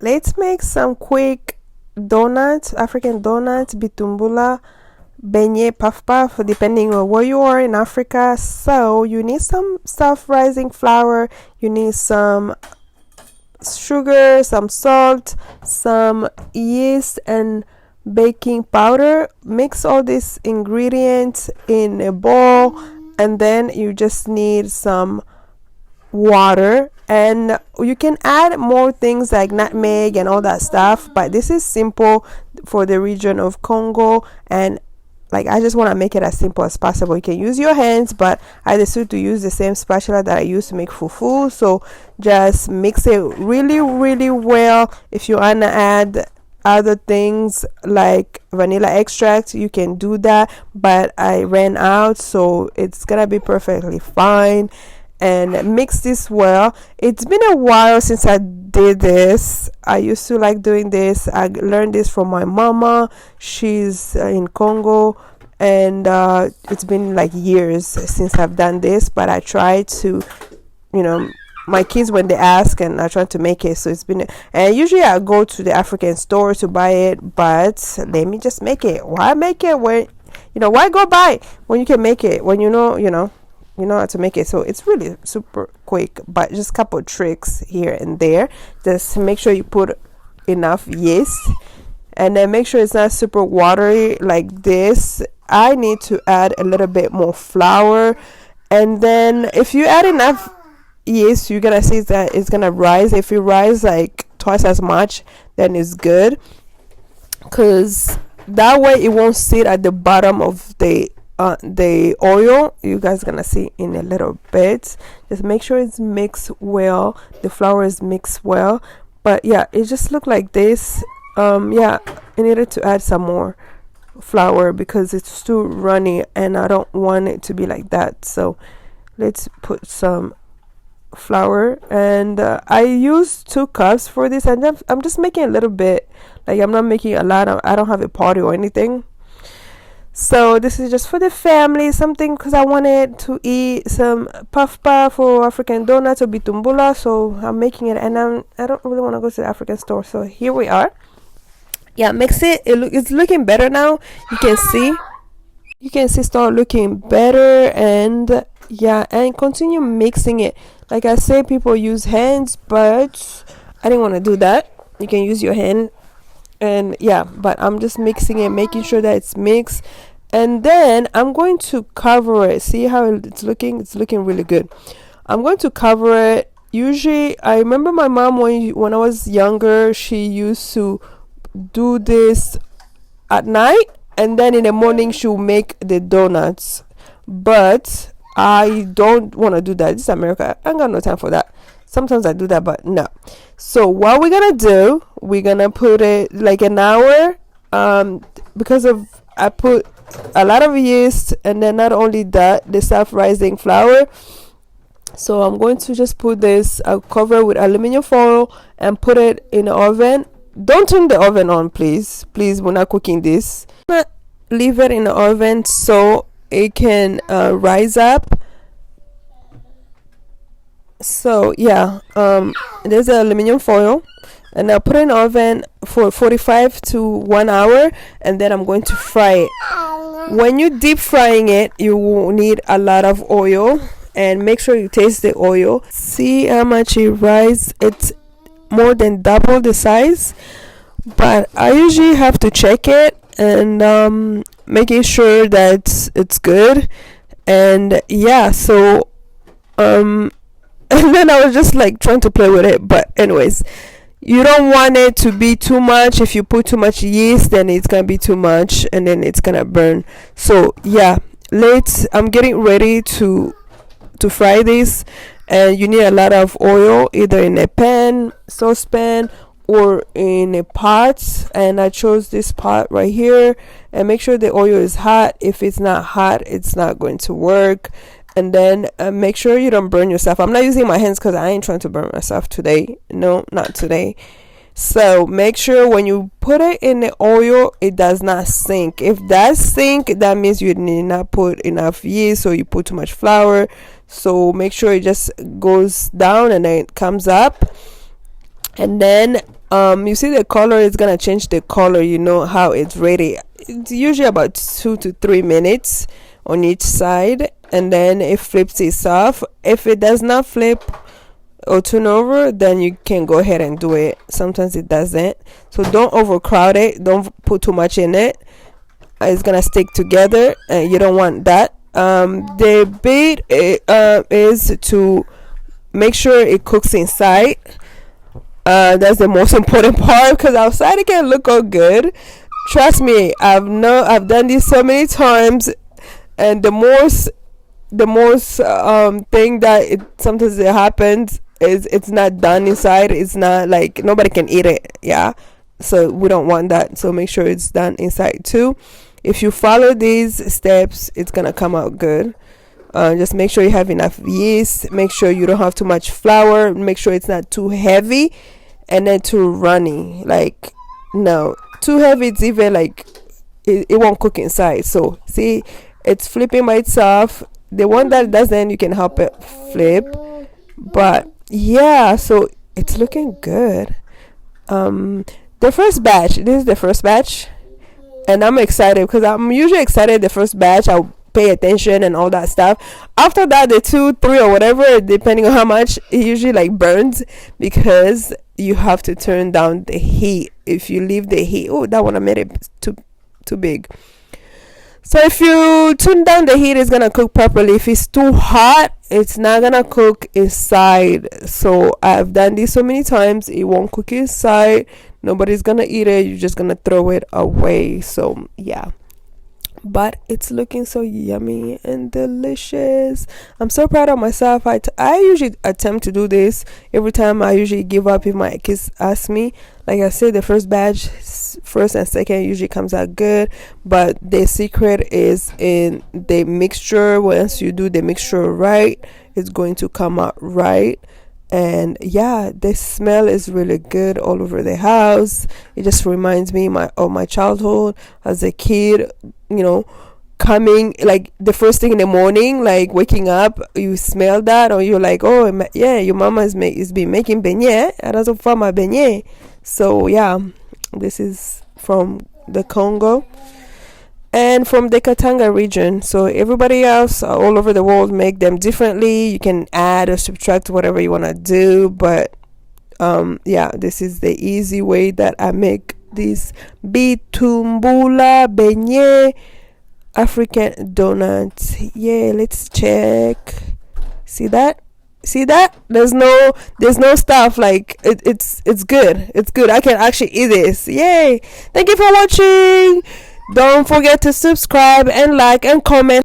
Let's make some quick donuts, African donuts, bitumbula, beignet, puff puff, depending on where you are in Africa. So you need some self-rising flour, you need some sugar, some salt, some yeast, and baking powder. Mix all these ingredients in a bowl, and then you just need some water, and you can add more things like nutmeg and all that stuff, but this is simple for the region of Congo, and like I just want to make it as simple as possible. You can use your hands, but I decided to use the same spatula that I used to make fufu. So just mix it really really well. If you want to add other things like vanilla extract, you can do that, but I ran out, so it's gonna be perfectly fine. And mix this well. It's been a while since I did this. I used to like doing this. I learned this from my mama. She's in Congo, and it's been like years since I've done this, but I try to, my kids, when they ask, and I try to make it. So it's been, and usually I go to the African store to buy it, but let me just make it. Why make it when, why go buy when you can make it, when you know how to make it? So it's really super quick, but just a couple tricks here and there. Just make sure you put enough yeast, and then make sure it's not super watery like this. I need to add a little bit more flour, and then if you add enough yeast, you're gonna see that it's gonna rise. If it rise like twice as much, then it's good, because that way it won't sit at the bottom of the oil. You guys gonna see in a little bit. Just make sure it's mixed well, the flour is mixed well. But yeah, it just looked like this. I needed to add some more flour because it's too runny, and I don't want it to be like that. So let's put some flour, and I use 2 cups for this, and I'm just making a little bit. Like, I'm not making a lot. I don't have a party or anything. So this is just for the family, something, because I wanted to eat some puff puff or African donuts or bitumbula. So I'm making it, and I don't really want to go to the African store. So here we are. Yeah, mix it. It's looking better now. You can see start looking better, and and continue mixing it. Like I say, people use hands, but I didn't want to do that. You can use your hand, and but I'm just mixing it, making sure that it's mixed, and then I'm going to cover it. See how it's looking? It's looking really good. I'm going to cover it. Usually, I remember my mom when I was younger, she used to do this at night, and then in the morning she'll make the donuts. But I don't want to do that. This is America. I ain't got no time for that. Sometimes I do that, but no. So what we're gonna do, we're gonna put it like an hour, because I put a lot of yeast, and then not only that, the self-rising flour. So I'm going to just put this, I'll cover it with aluminum foil and put it in the oven. Don't turn the oven on, please. We're not cooking this. Leave it in the oven so it can rise up. So there's the aluminum foil, and I'll put it in the oven for 45 to 1 hour, and then I'm going to fry it. When you deep frying it, you will need a lot of oil, and make sure you taste the oil. See how much it rises. It's more than double the size, but I usually have to check it, and making sure that it's good. And so and then I was just like trying to play with it, but anyways, you don't want it to be too much. If you put too much yeast, then it's gonna be too much, and then it's gonna burn. So I'm getting ready to fry this, and you need a lot of oil, either in a pan, saucepan, or in a pot. And I chose this pot right here, and make sure the oil is hot. If it's not hot, it's not going to work. And then make sure you don't burn yourself. I'm not using my hands because I ain't trying to burn myself today. No, not today. So make sure when you put it in the oil, it does not sink. If that sink, that means you did not put enough yeast, or you put too much flour. So make sure it just goes down and then it comes up. And then You see the color is gonna change the color. You know how it's ready. It's usually about 2 to 3 minutes on each side, and then it flips itself. If it does not flip or turn over, then you can go ahead and do it. Sometimes it doesn't, so don't overcrowd it. Don't put too much in it. It's gonna stick together, and you don't want that. The bait is to make sure it cooks inside. That's the most important part, because outside it can look all good. Trust me, I've done this so many times, and the most thing that sometimes it happens is it's not done inside. It's not like nobody can eat it. Yeah, so we don't want that. So make sure it's done inside too. If you follow these steps, it's gonna come out good. Just make sure you have enough yeast. Make sure you don't have too much flour. Make sure it's not too heavy and then too runny. Like, no, too heavy, it's even like it won't cook inside. So see, it's flipping by itself. The one that doesn't, you can help it flip. But yeah, so it's looking good. The first batch, this is the first batch, and I'm excited because I'm usually excited the first batch. I'll pay attention and all that stuff. After that, the 2, 3 or whatever, depending on how much, it usually like burns, because you have to turn down the heat. If you leave the heat, oh, that one I made it too big. So if you turn down the heat, it's gonna cook properly. If it's too hot, it's not gonna cook inside. So I've done this so many times, it won't cook inside. Nobody's gonna eat it. You're just gonna throw it away. So yeah, but it's looking so yummy and delicious. I'm so proud of myself. I usually attempt to do this every time. I usually give up if my kids ask me. Like I said, the first batch, first and second, usually comes out good, but the secret is in the mixture. Once you do the mixture right, it's going to come out right. And yeah, the smell is really good all over the house. It just reminds me of my childhood as a kid, you know, coming like the first thing in the morning, like waking up, you smell that, or you're like, oh yeah, your mama is been making beignet, and also for my beignet. So yeah, this is from the Congo and from the Katanga region. So everybody else all over the world make them differently. You can add or subtract whatever you want to do, but yeah, this is the easy way that I make this bitumbula beignet African donuts. Yeah, let's check. See that? There's no stuff, like it's good. It's good. I can actually eat this. Yay. Thank you for watching. Don't forget to subscribe and like and comment.